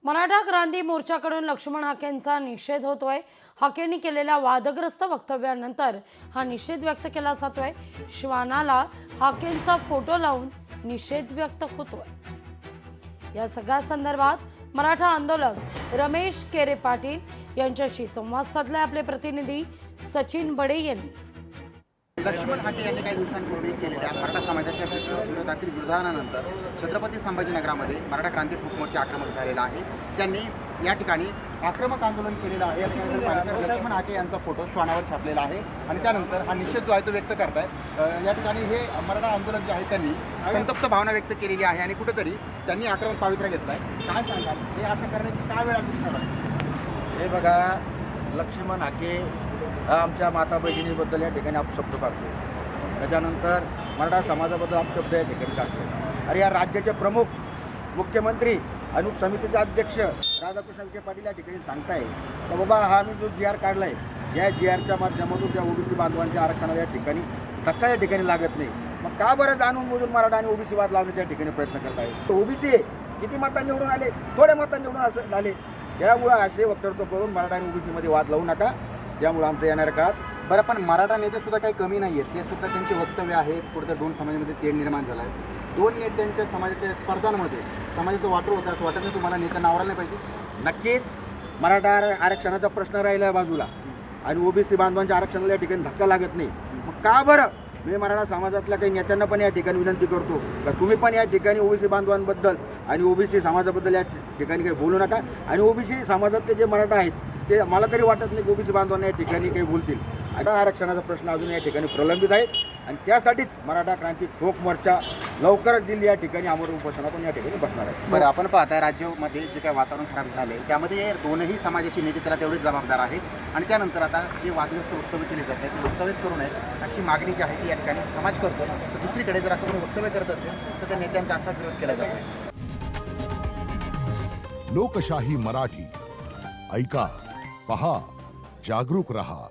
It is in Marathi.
मराठा क्रांती मोर्चाकडून लक्ष्मण हाकेंचा निषेध होतोय। हाकेंनी केलेल्या वादग्रस्त वक्तव्यानंतर हा निषेध व्यक्त केला जातोय। श्वानाला हाकेंचा फोटो लावून निषेध व्यक्त होतोय। या सगळ्या संदर्भात मराठा आंदोलक रमेश केरे पाटील यांच्याशी संवाद साधलाय आपले प्रतिनिधी सचिन बडे यांनी। लक्ष्मण हाके यांनी काही दिवसांपूर्वी केलेल्या मराठा समाजाच्या विरोधातील विधानानंतर छत्रपती संभाजीनगरामध्ये मराठा क्रांती ठोक मोर्चा आक्रमक झालेला आहे। त्यांनी या ठिकाणी आक्रमक आंदोलन केलेलं आहे। लक्ष्मण हाके यांचा फोटो श्वानावर छापलेला आहे आणि त्यानंतर हा निषेध जो आहे तो व्यक्त करतायत। या ठिकाणी हे मराठा आंदोलक जे आहे त्यांनी संतप्त भावना व्यक्त केलेली आहे आणि कुठेतरी त्यांनी आक्रमक पावित्र्य घेतलाय। काय सांगाल हे असं करण्याची काय वेळ आली? हे बघा, लक्ष्मण हाके आमच्या माता बहिणीबद्दल या ठिकाणी अपशब्द काढतो। त्याच्यानंतर मराठा समाजाबद्दल अपशब्द या ठिकाणी काढतो। अरे या राज्याचे प्रमुख मुख्यमंत्री आणि समितीचे अध्यक्ष राधाकृष्ण विखे पाटील या ठिकाणी सांगताय तर बाबा हा मी जो जी आर काढला आहे या जी आरच्या माध्यमातून त्या ओबीसी बांधवांच्या आरक्षणाला या ठिकाणी धक्का या ठिकाणी लागत नाही। मग का बरं जाणून बुजून मराठा आणि ओबीसी वाद लावण्याच्या या ठिकाणी प्रयत्न करत आहे? तर ओबीसी किती मतांनी निवडून आले? थोड्या मतांनी निवडून असं आले। त्यामुळं असे वक्तव्य करून मराठा आणि ओबीसीमध्ये वाद लावू नका। त्यामुळे आमचं येणाऱ्या काळात बरं, पण मराठा नेते सुद्धा काही कमी नाही आहेत, ते सुद्धा त्यांचे वक्तव्य आहेत। पुढच्या दोन समाजामध्ये तेढ निर्माण झाला आहे। दोन नेत्यांच्या समाजाच्या स्पर्धांमध्ये समाजाचं वाटो होतं असं वाटत नाही तुम्हाला? नेत्यांना आवरायला पाहिजे। नक्कीच मराठा आरक्षणाचा प्रश्न राहिला आहे बाजूला आणि ओबीसी बांधवांच्या आरक्षणाला या ठिकाणी धक्का लागत नाही। मग का बरं मी मराठा समाजातल्या काही नेत्यांना पण या ठिकाणी विनंती करतो का तुम्ही पण या ठिकाणी ओबीसी बांधवांबद्दल आणि ओबीसी समाजाबद्दल या ठिकाणी काही बोलू नका। आणि ओबीसी समाजातले जे मराठा आहेत ते मला तरी वाटत नाही की ओबीसी बांधवांना या ठिकाणी काही बोलतील। आता आरक्षणाचा प्रश्न अजून या ठिकाणी प्रलंबित आहे आणि त्यासाठीच मराठा क्रांती ठोक मोर्चा लवकरच दिल्ली या ठिकाणी आमरण उपोषणा पण या ठिकाणी बसणार आहे। बरं, आपण पाहताय राज्यामध्ये जे काही वातावरण खराब झाले त्यामध्ये दोनही समाजाची नेते त्याला तेवढेच जबाबदार आहेत आणि त्यानंतर आता जे वादग्रस्त वक्तव्य केले जात आहेत ते वक्तव्यच करू नये अशी मागणी जी आहे ती या ठिकाणी समाज करतो। तर दुसरीकडे जर असं कोणी वक्तव्य करत असेल तर त्या नेत्यांचा असा विरोध केला जातो। लोकशाही मराठी ऐका, पहा, जागरूक रहा।